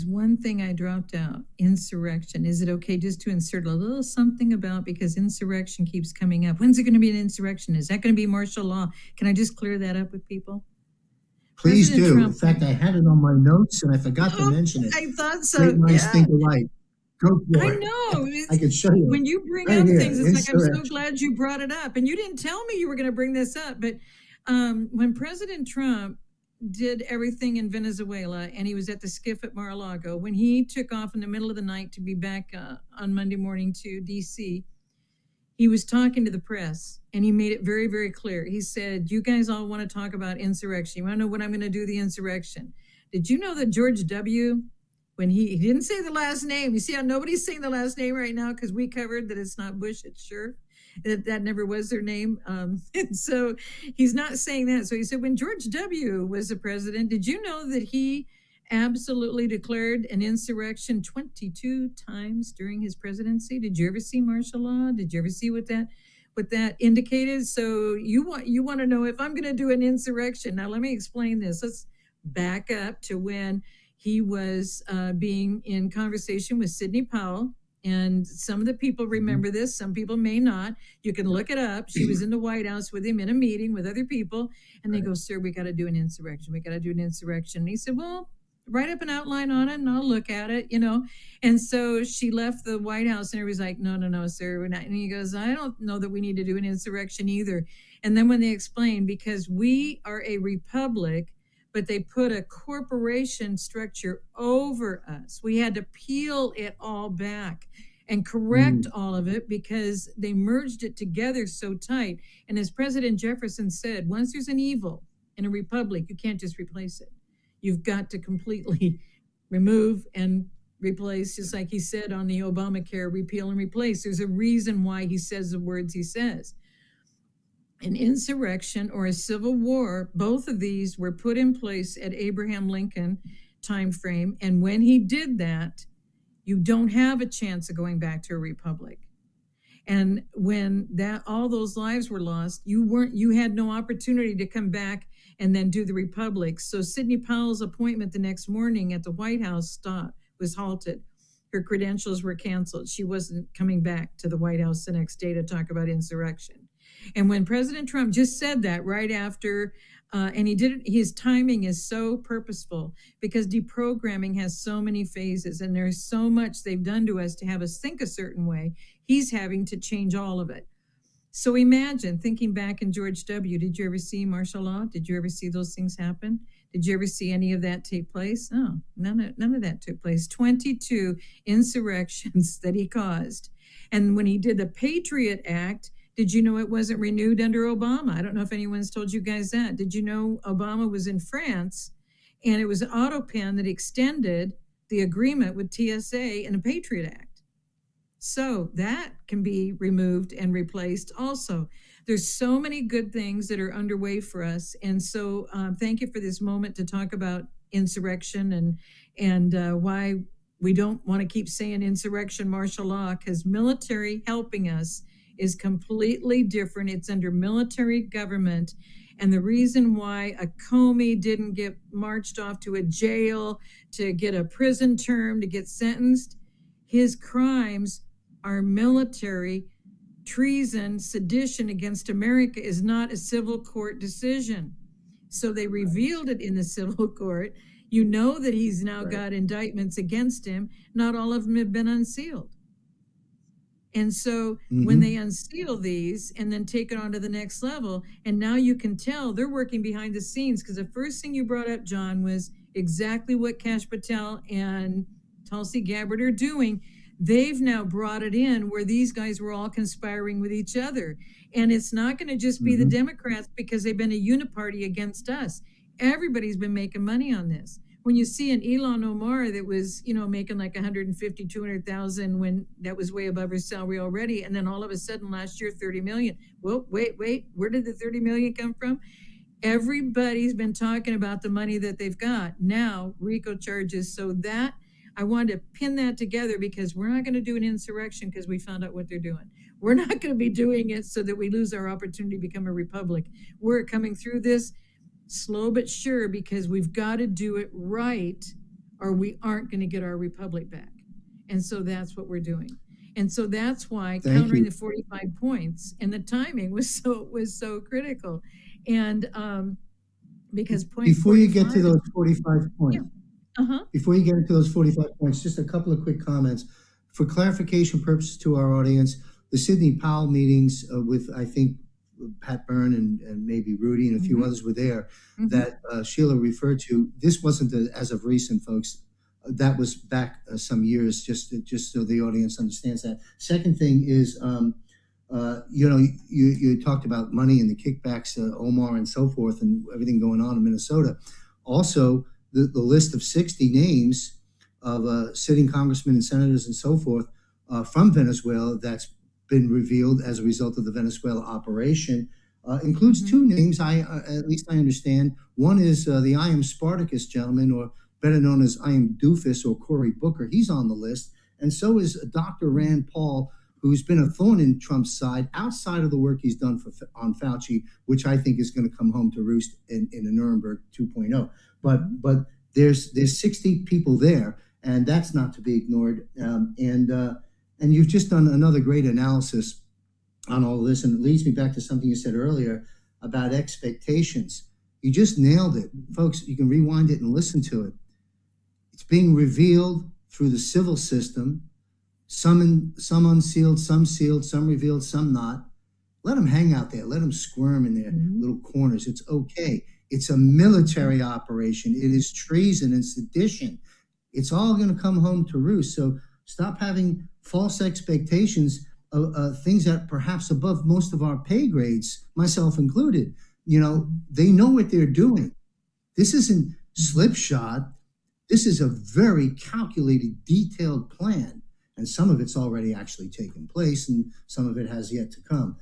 One thing I dropped out, insurrection. Is it okay just to insert a little something about, because insurrection keeps coming up? When's it going to be an insurrection? Is that going to be martial law? Can I just clear that up with people? Please President do. Trump. In fact, I had it on my notes and I forgot to mention it. I thought so. Great minds think alike. Go for it. I know. I can show you. When you bring right up here, things, it's like, I'm so glad you brought it up. And you didn't tell me you were going to bring this up. But when President Trump did everything in Venezuela and he was at the skiff at Mar-a-Lago, when he took off in the middle of the night to be back on Monday morning to D.C., he was talking to the press and he made it very, very clear. He said, you guys all want to talk about insurrection. You want to know what I'm going to do the insurrection. Did you know that George W., when he didn't say the last name, you see how nobody's saying the last name right now because we covered that it's not Bush, it's Sure. That never was their name. And so he's not saying that. So he said, when George W. was the president, did you know that he absolutely declared an insurrection 22 times during his presidency? Did you ever see martial law? Did you ever see what that indicated? So you want to know if I'm going to do an insurrection. Now, let me explain this. Let's back up to when he was being in conversation with Sidney Powell. And some of the people remember this. Some people may not. You can look it up. She was in the White House with him in a meeting with other people. And they go, sir, we got to do an insurrection. We got to do an insurrection. And he said, well, write up an outline on it and I'll look at it, And so she left the White House and everybody's like, no, sir, we're not. And he goes, I don't know that we need to do an insurrection either. And then when they explained, because we are a republic, but they put a corporation structure over us. We had to peel it all back and correct all of it because they merged it together so tight. And as President Jefferson said, once there's an evil in a republic, you can't just replace it. You've got to completely remove and replace, just like he said on the Obamacare, repeal and replace. There's a reason why he says the words he says. An insurrection or a civil war, both of these were put in place at Abraham Lincoln time frame. And when he did that, you don't have a chance of going back to a republic. And when all those lives were lost, you had no opportunity to come back and then do the republic. So Sidney Powell's appointment the next morning at the White House was halted. Her credentials were canceled. She wasn't coming back to the White House the next day to talk about insurrection. And when President Trump just said that right after, and he did it, his timing is so purposeful because deprogramming has so many phases and there's so much they've done to us to have us think a certain way. He's having to change all of it. So imagine thinking back in George W. Did you ever see martial law? Did you ever see those things happen? Did you ever see any of that take place? No, none of that took place. 22 insurrections that he caused. And when he did the Patriot Act, did you know it wasn't renewed under Obama? I don't know if anyone's told you guys that. Did you know Obama was in France and it was an auto pen that extended the agreement with TSA and the Patriot Act? So that can be removed and replaced also. There's so many good things that are underway for us. And so thank you for this moment to talk about insurrection and why we don't want to keep saying insurrection, martial law, because military helping us is completely different. It's under military government. And the reason why a Comey didn't get marched off to a jail to get a prison term, to get sentenced, his crimes are military. Treason, sedition against America is not a civil court decision. So they revealed it in the civil court. You know that he's now got indictments against him. Not all of them have been unsealed. And so when they unseal these and then take it on to the next level, and now you can tell they're working behind the scenes, because the first thing you brought up, John, was exactly what Kash Patel and Tulsi Gabbard are doing. They've now brought it in where these guys were all conspiring with each other. And it's not going to just be the Democrats because they've been a uniparty against us. Everybody's been making money on this. When you see an Ilhan Omar that was, making like 150, 200,000 when that was way above her salary already. And then all of a sudden last year, 30 million. Well, wait, where did the 30 million come from? Everybody's been talking about the money that they've got. Now, RICO charges. So that, I wanted to pin that together because we're not going to do an insurrection because we found out what they're doing. We're not going to be doing it so that we lose our opportunity to become a republic. We're coming through this slow but sure because we've got to do it right, or we aren't going to get our republic back. And so that's what we're doing. And so that's why countering the 45 points and the timing was so critical. And because before you get to those 45 points, yeah. Before you get into those 45 points, just a couple of quick comments. For clarification purposes to our audience, the Sidney Powell meetings with, I think, Pat Byrne and maybe Rudy and a few others were there that Sheila referred to. This wasn't as of recent, folks. That was back some years, just so the audience understands that. Second thing is, you talked about money and the kickbacks to Omar and so forth and everything going on in Minnesota. Also, the list of 60 names of sitting congressmen and senators and so forth from Venezuela that's been revealed as a result of the Venezuela operation includes two names, at least I understand. One is the I Am Spartacus gentleman, or better known as I Am Doofus or Cory Booker. He's on the list. And so is Dr. Rand Paul, who's been a thorn in Trump's side outside of the work he's done on Fauci, which I think is going to come home to roost in a Nuremberg 2.0. But there's 60 people there, and that's not to be ignored. And you've just done another great analysis on all this, and it leads me back to something you said earlier about expectations. You just nailed it. Folks, you can rewind it and listen to it. It's being revealed through the civil system, some unsealed, some sealed, some revealed, some not. Let them hang out there. Let them squirm in their little corners. It's okay. It's a military operation. It is treason and sedition. It's all going to come home to roost. So stop having false expectations of things that perhaps above most of our pay grades, myself included. They know what they're doing. This isn't slipshod. This is a very calculated, detailed plan. And some of it's already actually taken place, and some of it has yet to come.